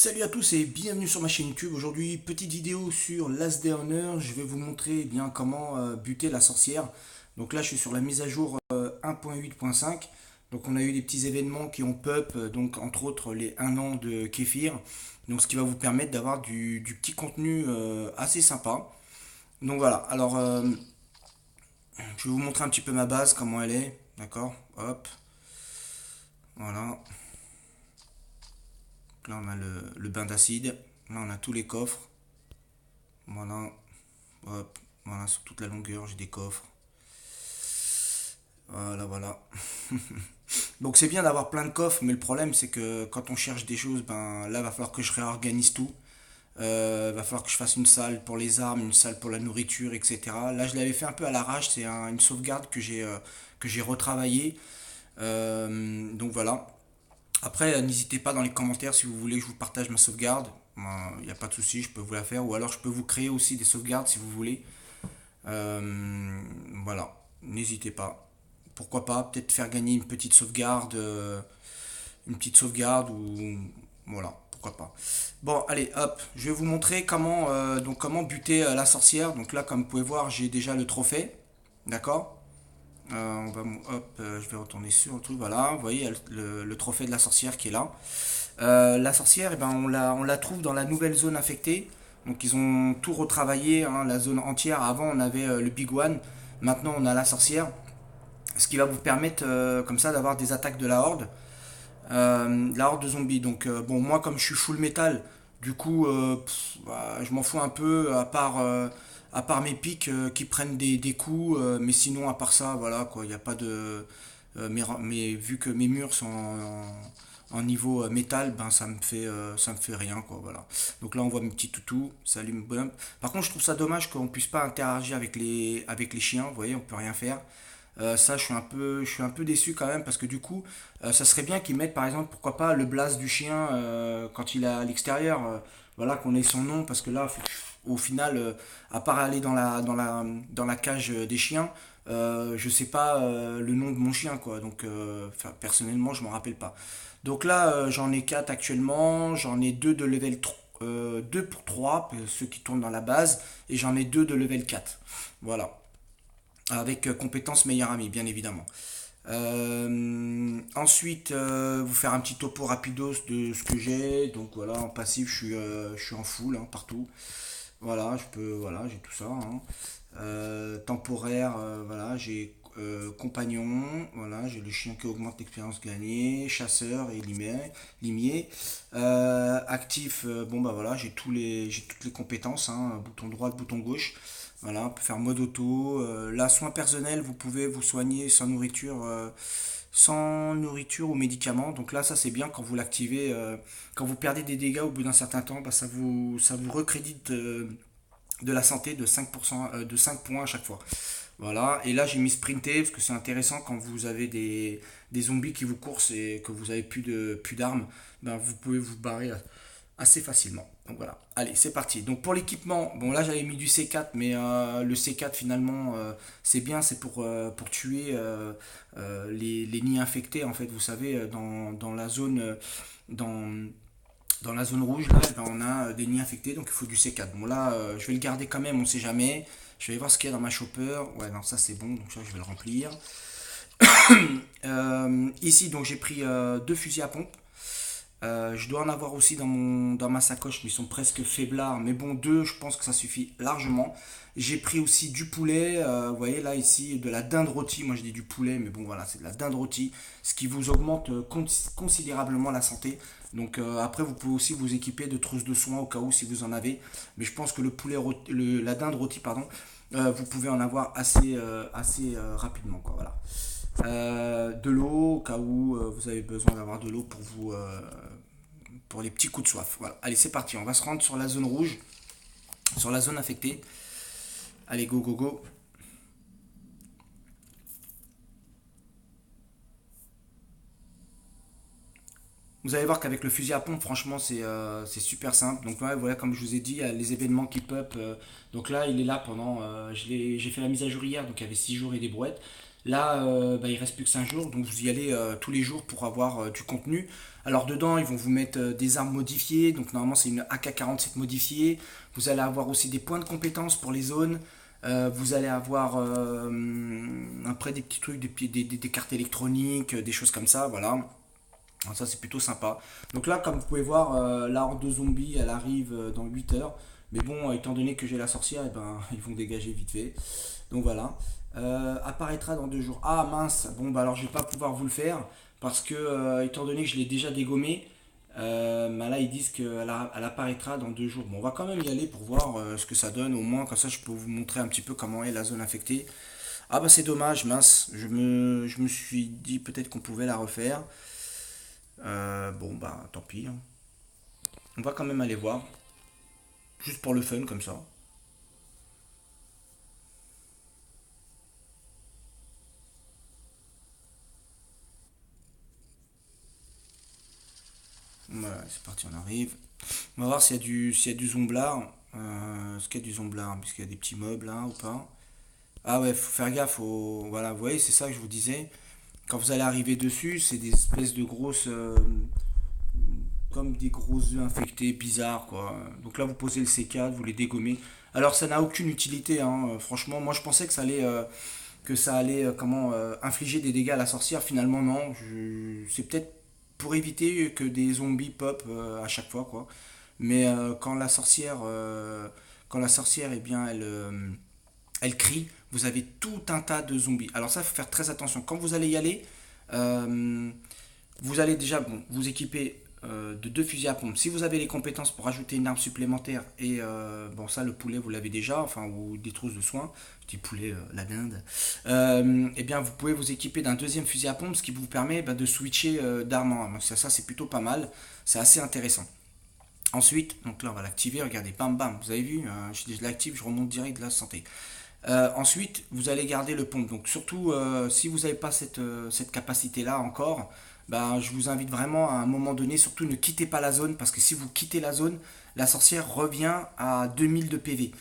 Salut à tous et bienvenue sur ma chaîne YouTube. Aujourd'hui, petite vidéo sur Last Day on Earth. Je vais vous montrer bien comment buter la sorcière. Donc là, je suis sur la mise à jour 1.8.5. Donc on a eu des petits événements qui ont pop, donc entre autres les 1 an de Kéfir. Donc ce qui va vous permettre d'avoir du petit contenu assez sympa. Donc voilà, alors je vais vous montrer un petit peu ma base, comment elle est. D'accord. Hop, voilà. Là on a le bain d'acide. Là on a tous les coffres. Voilà. Hop, voilà, sur toute la longueur, j'ai des coffres. Voilà, voilà. Donc c'est bien d'avoir plein de coffres, mais le problème c'est que quand on cherche des choses, ben là va falloir que je réorganise tout. Va falloir que je fasse une salle pour les armes, une salle pour la nourriture, etc. Là je l'avais fait un peu à l'arrache, c'est une sauvegarde que j'ai retravaillé. Donc voilà. Après, n'hésitez pas dans les commentaires si vous voulez que je vous partage ma sauvegarde. Il n'y a pas de souci, je peux vous la faire. Ou alors je peux vous créer aussi des sauvegardes si vous voulez. Voilà, n'hésitez pas. Pourquoi pas, peut-être faire gagner une petite sauvegarde ou voilà, pourquoi pas. Bon, allez, hop, je vais vous montrer comment buter la sorcière. Donc là, comme vous pouvez voir, j'ai déjà le trophée, d'accord. Je vais retourner sur le truc, voilà, vous voyez, il y a le trophée de la sorcière qui est là. La sorcière, eh ben, on la trouve dans la nouvelle zone infectée. Donc ils ont tout retravaillé, hein, la zone entière. Avant on avait le Big One, maintenant on a la sorcière. Ce qui va vous permettre comme ça d'avoir des attaques de la horde de zombies. Donc bon, moi comme je suis full métal, du coup bah, je m'en fous un peu, à part mes pics qui prennent des coups, mais sinon à part ça, voilà quoi, il n'y a pas de... mais vu que mes murs sont en niveau métal, ben ça me fait rien quoi, voilà. Donc là on voit mes petits toutous, ça allume, bonhomme. Par contre je trouve ça dommage qu'on puisse pas interagir avec les chiens, vous voyez, on peut rien faire. Ça, je suis un peu déçu quand même parce que du coup, ça serait bien qu'ils mettent par exemple, pourquoi pas, le blast du chien quand il est à l'extérieur, voilà, qu'on ait son nom parce que là, au final, à part aller dans la cage des chiens, je sais pas le nom de mon chien quoi. Donc, personnellement, je m'en rappelle pas. Donc là, j'en ai 4 actuellement, j'en ai 2 de level 3. 2 pour 3, ceux qui tournent dans la base, et j'en ai 2 de level 4. Voilà, avec compétences meilleur ami, bien évidemment. Ensuite, vous faire un petit topo rapidos de ce que j'ai. Donc voilà, en passif, je suis en full hein, partout. Voilà, voilà, j'ai tout ça, hein. Temporaire, voilà, j'ai compagnon, voilà, j'ai le chien qui augmente l'expérience gagnée, chasseur et limier. Actif, bon bah voilà, j'ai toutes les compétences, hein, bouton droit, bouton gauche. Voilà, on peut faire mode auto. Là, soins personnels, vous pouvez vous soigner sans nourriture ou médicaments. Donc là, ça c'est bien quand vous l'activez. Quand vous perdez des dégâts au bout d'un certain temps, bah, ça vous recrédite de la santé de 5%, de 5 points à chaque fois. Voilà, et là j'ai mis sprinter parce que c'est intéressant quand vous avez des zombies qui vous coursent et que vous avez plus d'armes, ben vous pouvez vous barrer assez facilement. Donc voilà, allez c'est parti. Donc pour l'équipement, bon là j'avais mis du C4, mais le C4 finalement c'est bien, c'est pour tuer les nids infectés en fait, vous savez, dans la zone... dans, dans la zone rouge, là, ben, on a des nids infectés, donc il faut du C4. Bon, là, je vais le garder quand même, on sait jamais. Je vais voir ce qu'il y a dans ma chopper. Ouais, non, ça c'est bon, donc ça je vais le remplir. Ici, donc j'ai pris deux fusils à pompe. Je dois en avoir aussi dans ma sacoche, mais ils sont presque faiblards. Mais bon, deux, je pense que ça suffit largement. J'ai pris aussi du poulet. Vous voyez là, ici, de la dinde rôtie. Moi, je dis du poulet, mais bon, voilà, c'est de la dinde rôtie. Ce qui vous augmente considérablement la santé. Donc, après, vous pouvez aussi vous équiper de trousses de soins au cas où si vous en avez. Mais je pense que la dinde rôtie, pardon, vous pouvez en avoir assez rapidement, quoi. Voilà. De l'eau au cas où vous avez besoin d'avoir de l'eau pour les petits coups de soif. Voilà. Allez, c'est parti. On va se rendre sur la zone rouge, sur la zone infectée. Allez, go, go, go. Vous allez voir qu'avec le fusil à pompe, franchement, c'est super simple. Donc ouais, voilà, comme je vous ai dit, il y a les événements qui pop. Donc là, il est là pendant... j'ai fait la mise à jour hier, donc il y avait 6 jours et des brouettes. Là, il reste plus que 5 jours, donc vous y allez tous les jours pour avoir du contenu. Alors dedans, ils vont vous mettre des armes modifiées, donc normalement c'est une AK-47 modifiée. Vous allez avoir aussi des points de compétences pour les zones. Vous allez avoir après des petits trucs, des cartes électroniques, des choses comme ça, voilà. Alors ça c'est plutôt sympa. Donc là, comme vous pouvez voir, la horde de zombies, elle arrive dans 8 heures. Mais bon, étant donné que j'ai la sorcière, eh ben, ils vont dégager vite fait. Donc voilà. Apparaîtra dans 2 jours. Ah mince, bon bah alors je vais pas pouvoir vous le faire parce que étant donné que je l'ai déjà dégommé, bah là ils disent qu'elle apparaîtra dans 2 jours. Bon, on va quand même y aller pour voir ce que ça donne. Au moins comme ça je peux vous montrer un petit peu comment est la zone infectée. Ah bah c'est dommage, mince. Je me suis dit peut-être qu'on pouvait la refaire. Bon bah tant pis, hein. On va quand même aller voir. Juste pour le fun comme ça. Voilà, c'est parti, on arrive. On va voir s'il y a du zomblard. Est-ce qu'il y a du zomblard? Puisqu'il y a des petits mobs là ou pas? Ah ouais, faut faire gaffe. Voilà, vous voyez, c'est ça que je vous disais. Quand vous allez arriver dessus, c'est des espèces de grosses. Comme des gros œufs infectés bizarres quoi. Donc là, vous posez le C4, vous les dégommez. Alors ça n'a aucune utilité, hein. Franchement, moi je pensais que ça allait infliger des dégâts à la sorcière. Finalement, non. C'est peut-être pour éviter que des zombies pop à chaque fois, quoi. Mais quand la sorcière, eh bien, elle crie, vous avez tout un tas de zombies. Alors ça, il faut faire très attention. Quand vous allez y aller, euh, vous allez déjà bon, vous équiper de 2 fusils à pompe. Si vous avez les compétences pour ajouter une arme supplémentaire, et bon, ça, le poulet, vous l'avez déjà, enfin, ou des trousses de soins, je dis poulet, la dinde, eh bien, vous pouvez vous équiper d'un deuxième fusil à pompe, ce qui vous permet de switcher d'arme en arme. Donc, ça c'est plutôt pas mal, c'est assez intéressant. Ensuite, donc là, on va l'activer, regardez, bam bam, vous avez vu, je l'active, je remonte direct de la santé. Ensuite, vous allez garder le pompe. Donc surtout, si vous n'avez pas cette capacité-là encore, ben, je vous invite vraiment à un moment donné, surtout ne quittez pas la zone, parce que si vous quittez la zone, la sorcière revient à 2000 de PV.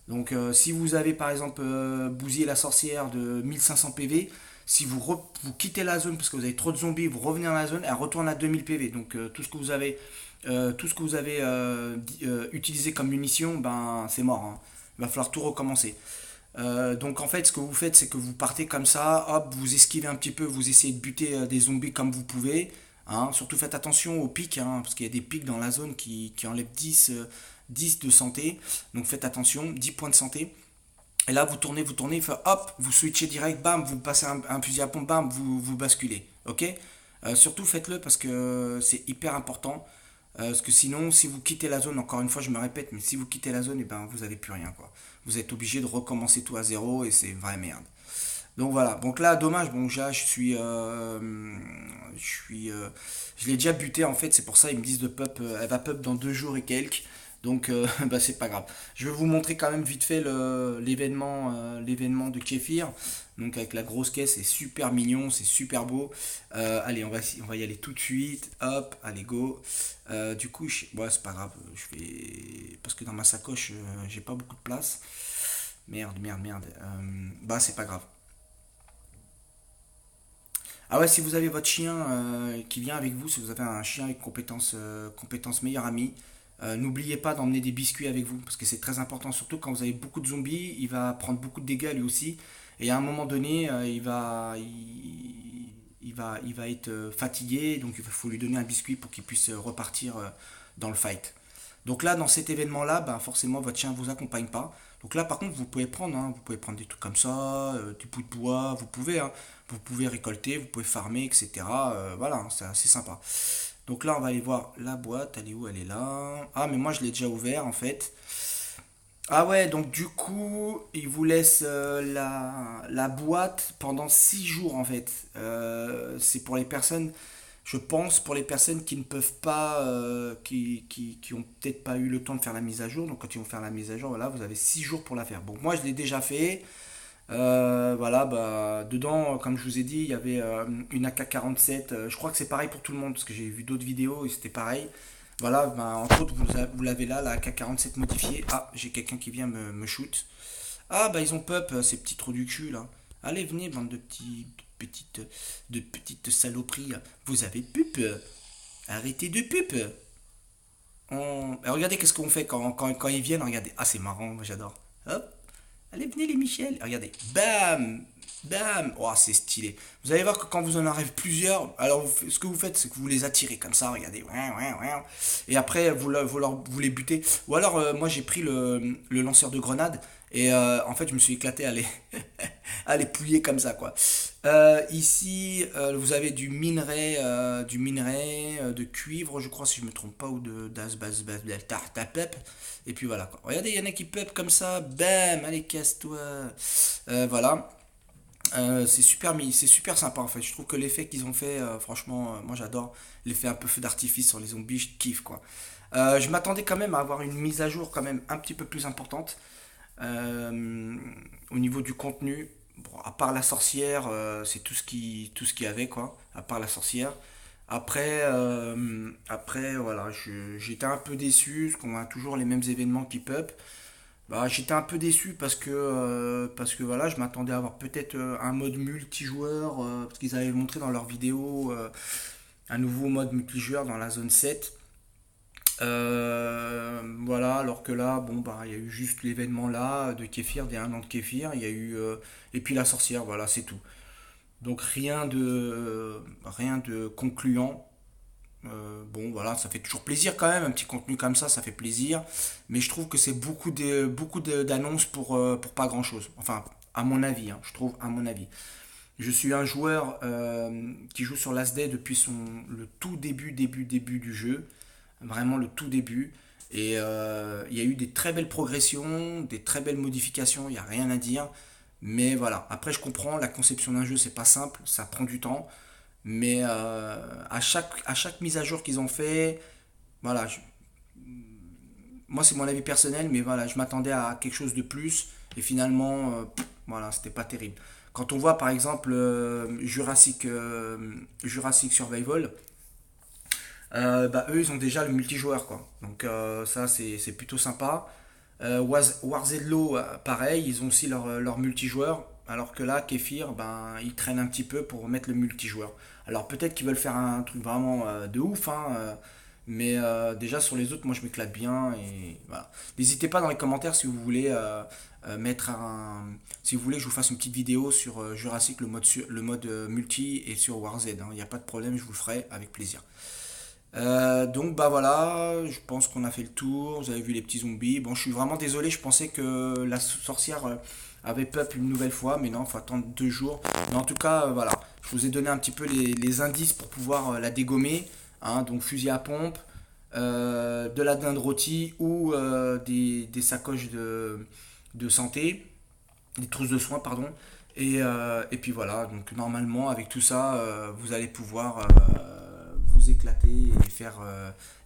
Donc si vous avez par exemple bousillé la sorcière de 1500 PV, si vous quittez la zone parce que vous avez trop de zombies, vous revenez dans la zone, elle retourne à 2000 PV. Donc tout ce que vous avez utilisé comme munition, ben c'est mort, hein. Il va falloir tout recommencer. Donc en fait, ce que vous faites, c'est que vous partez comme ça, hop, vous esquivez un petit peu, vous essayez de buter des zombies comme vous pouvez, hein. Surtout faites attention aux pics, hein, parce qu'il y a des pics dans la zone qui enlèvent 10 de santé. Donc faites attention, 10 points de santé. Et là, vous tournez, hop, vous switchez direct, bam, vous passez un fusil à pompe, bam, vous basculez. Ok. Surtout faites-le parce que c'est hyper important. Parce que sinon, si vous quittez la zone, encore une fois, je me répète, mais si vous quittez la zone, et ben, vous n'avez plus rien, quoi. Vous êtes obligé de recommencer tout à zéro et c'est une vraie merde. Donc voilà. Donc là, dommage. Bon, là, je l'ai déjà buté en fait. C'est pour ça ils me disent de pop. Elle va pop dans 2 jours et quelques. Donc bah, c'est pas grave. Je vais vous montrer quand même vite fait l'événement de Kéfir. Donc avec la grosse caisse, c'est super mignon, c'est super beau. Allez, on va y aller tout de suite. Hop, allez go. Du coup, ouais, c'est pas grave. Je vais parce que dans ma sacoche, j'ai pas beaucoup de place. Merde, merde, merde. Bah c'est pas grave. Ah ouais, si vous avez votre chien qui vient avec vous, si vous avez un chien avec compétence meilleur ami, n'oubliez pas d'emmener des biscuits avec vous, parce que c'est très important, surtout quand vous avez beaucoup de zombies, il va prendre beaucoup de dégâts lui aussi, et à un moment donné, il va être fatigué, donc il faut lui donner un biscuit pour qu'il puisse repartir dans le fight. Donc là, dans cet événement-là, bah, forcément, votre chien ne vous accompagne pas. Donc là, par contre, vous pouvez prendre, hein, vous pouvez prendre des trucs comme ça, du bout de bois, vous pouvez récolter, vous pouvez farmer, etc. Voilà, hein, c'est assez sympa. Donc là, on va aller voir la boîte, elle est où? Elle est là. Ah, mais moi, je l'ai déjà ouvert, en fait. Ah ouais, donc du coup, il vous laisse la boîte pendant 6 jours, en fait. C'est pour les personnes je pense pour les personnes qui ne peuvent pas, qui ont peut-être pas eu le temps de faire la mise à jour. Donc quand ils vont faire la mise à jour, voilà, vous avez 6 jours pour la faire. Bon, moi je l'ai déjà fait. Voilà, bah, dedans, comme je vous ai dit, il y avait une AK-47. Je crois que c'est pareil pour tout le monde parce que j'ai vu d'autres vidéos et c'était pareil. Voilà, bah, entre autres, vous l'avez là, la AK-47 modifiée. Ah, j'ai quelqu'un qui vient me shoot. Ah, bah ils ont pop ces petits trous du cul là. Allez, venez, bande de petites saloperies. Vous avez pup. Arrêtez de pup. Regardez qu'est-ce qu'on fait quand ils viennent. Regardez. Ah, c'est marrant, moi j'adore. Hop. Allez, venez les Michel. Regardez. Bam. Bam. Oh, c'est stylé. Vous allez voir que quand vous en arrivez plusieurs, alors ce que vous faites, c'est que vous les attirez comme ça. Regardez. Ouais, ouais, ouais. Et après, vous les butez. Ou alors, moi j'ai pris le lanceur de grenades. Et en fait, je me suis éclaté à les, à les plier comme ça, quoi. Ici, vous avez du minerai de cuivre, je crois, si je me trompe pas, ou de d'asbestos, et puis voilà, quoi. Regardez, il y en a qui pop comme ça, bam, allez, casse-toi. Voilà. C'est super sympa en fait. Je trouve que l'effet qu'ils ont fait, franchement, moi j'adore l'effet un peu feu d'artifice sur les zombies, je kiffe quoi. Je m'attendais quand même à avoir une mise à jour quand même un petit peu plus importante. Euh, Au niveau du contenu, bon, à part la sorcière, c'est tout ce qu'il y avait quoi. À part la sorcière. Après voilà, j'étais un peu déçu parce qu'on a toujours les mêmes événements qui pop. Bah, j'étais un peu déçu parce que voilà, je m'attendais à avoir peut-être un mode multijoueur parce qu'ils avaient montré dans leur vidéo un nouveau mode multijoueur dans la zone 7. Voilà, alors que là, bon, bah, il y a eu juste l'événement là de Kéfir, des 1 an de Kéfir, il y a eu, et puis la sorcière, voilà, c'est tout. Donc rien de concluant. Bon, voilà, ça fait toujours plaisir quand même, un petit contenu comme ça fait plaisir. Mais je trouve que c'est d'annonces pour pas grand-chose. Enfin, à mon avis, hein, je trouve, à mon avis. Je suis un joueur qui joue sur Last Day depuis le tout début du jeu. Vraiment le tout début. Et il y a eu des très belles progressions, des très belles modifications, il n'y a rien à dire. Mais voilà, après je comprends, la conception d'un jeu c'est pas simple, ça prend du temps. Mais à chaque mise à jour qu'ils ont fait, voilà, moi c'est mon avis personnel, mais voilà, je m'attendais à quelque chose de plus. Et finalement, voilà, c'était pas terrible. Quand on voit par exemple Jurassic Survival, bah, eux ils ont déjà le multijoueur quoi. Donc ça c'est plutôt sympa. Warzedlo, pareil, ils ont aussi leur multijoueur. Alors que là, Kefir, ben, ils traînent un petit peu pour mettre le multijoueur. Alors peut-être qu'ils veulent faire un truc vraiment de ouf, hein, mais déjà sur les autres, moi je m'éclate bien. Et voilà. N'hésitez pas dans les commentaires si vous voulez si vous voulez que je vous fasse une petite vidéo sur Jurassic, le mode multi et sur Warz. Il n'y a pas de problème, je vous le ferai avec plaisir. Donc bah voilà, je pense qu'on a fait le tour. Vous avez vu les petits zombies. Bon, je suis vraiment désolé. Je pensais que la sorcière avait pop une nouvelle fois, mais non, faut attendre 2 jours. Mais en tout cas, voilà, je vous ai donné un petit peu les indices pour pouvoir la dégommer. Hein. Donc fusil à pompe, de la dinde rôtie ou des sacoches de santé, des trousses de soins, pardon. Et puis voilà, donc normalement avec tout ça, vous allez pouvoir vous éclater et faire,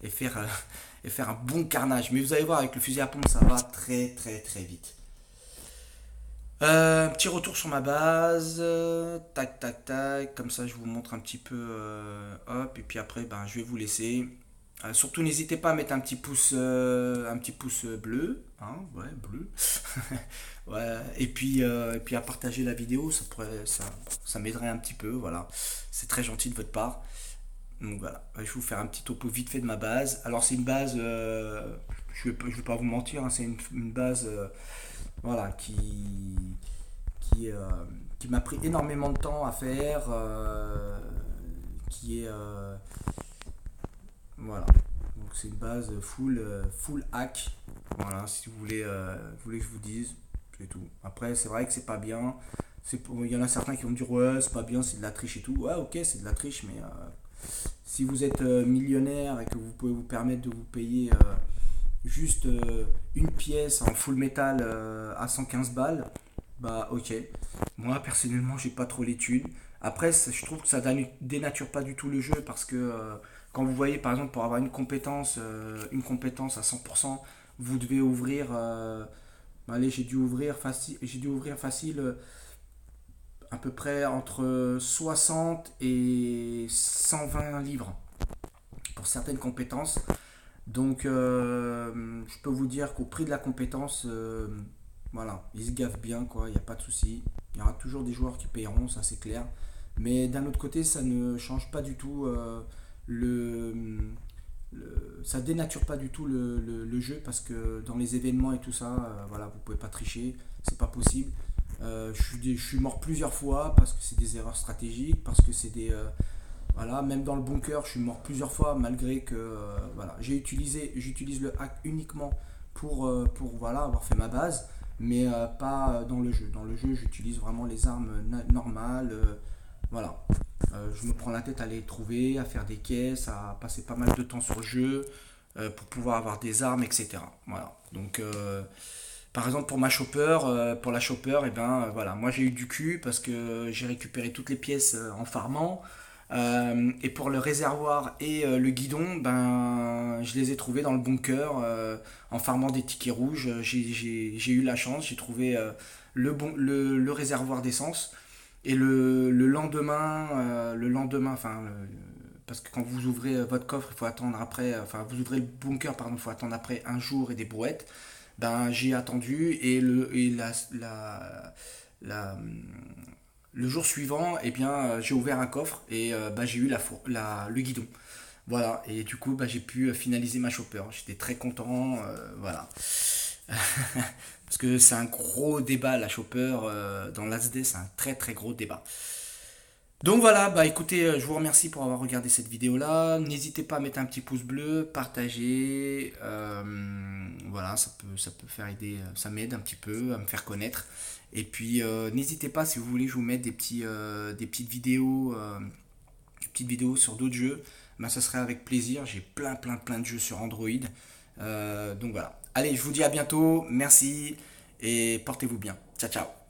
et faire un bon carnage. Mais vous allez voir, avec le fusil à pompe, ça va très vite. Petit retour sur ma base, tac, comme ça je vous montre un petit peu, hop, et puis après ben, je vais vous laisser. Surtout n'hésitez pas à mettre un petit pouce bleu, hein, ouais, bleu. Ouais, et puis à partager la vidéo, ça m'aiderait un petit peu, voilà. C'est très gentil de votre part. Donc voilà, je vais vous faire un petit topo vite fait de ma base. Alors c'est une base, je vais pas vous mentir, hein, c'est une base voilà, qui, euh, qui m'a pris énormément de temps à faire, qui est voilà. Donc c'est une base full hack. Voilà, si vous voulez que je vous dise, c'est tout. Après c'est vrai que c'est pas bien. Il y en a certains qui vont dire ouais c'est pas bien, c'est de la triche et tout. Ouais ok c'est de la triche mais si vous êtes millionnaire et que vous pouvez vous permettre de vous payer juste une pièce en full metal à 115 balles, bah ok. Moi personnellement j'ai pas trop l'étude. Après je trouve que ça dénature pas du tout le jeu parce que quand vous voyez par exemple pour avoir une compétence à 100%, vous devez ouvrir allez j'ai dû ouvrir facile à peu près entre 60 et 120 livres pour certaines compétences. Donc, je peux vous dire qu'au prix de la compétence, voilà, ils se gaffent bien, quoi, il n'y a pas de souci. Il y aura toujours des joueurs qui payeront, ça c'est clair. Mais d'un autre côté, ça ne change pas du tout le, ça dénature pas du tout le jeu parce que dans les événements et tout ça, voilà, vous pouvez pas tricher, c'est pas possible. Je suis mort plusieurs fois parce que c'est des erreurs stratégiques, parce que c'est des voilà, même dans le bunker, je suis mort plusieurs fois malgré que voilà, j'utilise le hack uniquement pour voilà, avoir fait ma base, mais pas dans le jeu. Dans le jeu, j'utilise vraiment les armes normales. Voilà. Je me prends la tête à les trouver, à faire des caisses, à passer pas mal de temps sur le jeu pour pouvoir avoir des armes, etc. Voilà. Donc, par exemple, pour la chopper, et ben voilà, moi j'ai eu du cul parce que j'ai récupéré toutes les pièces en farmant. Et pour le réservoir et le guidon, ben, je les ai trouvés dans le bunker en farmant des tickets rouges. J'ai eu la chance, j'ai trouvé le réservoir d'essence. Et le lendemain, parce que quand vous ouvrez votre coffre, il faut attendre après, enfin vous ouvrez le bunker, pardon, il faut attendre après un jour et des brouettes. Ben j'ai attendu et la, le jour suivant, eh bien, j'ai ouvert un coffre et bah, j'ai eu le guidon. Voilà, et du coup, bah, j'ai pu finaliser ma chopper. J'étais très content, voilà. Parce que c'est un gros débat, la chopper dans l'ASD, c'est un très très gros débat. Donc voilà, bah écoutez, je vous remercie pour avoir regardé cette vidéo-là. N'hésitez pas à mettre un petit pouce bleu, partager. Voilà, ça peut faire aider, ça m'aide un petit peu à me faire connaître. Et puis n'hésitez pas si vous voulez, je vous mette des petites vidéos sur d'autres jeux. Bah, ça serait avec plaisir. J'ai plein de jeux sur Android. Donc voilà. Allez, je vous dis à bientôt. Merci et portez-vous bien. Ciao ciao.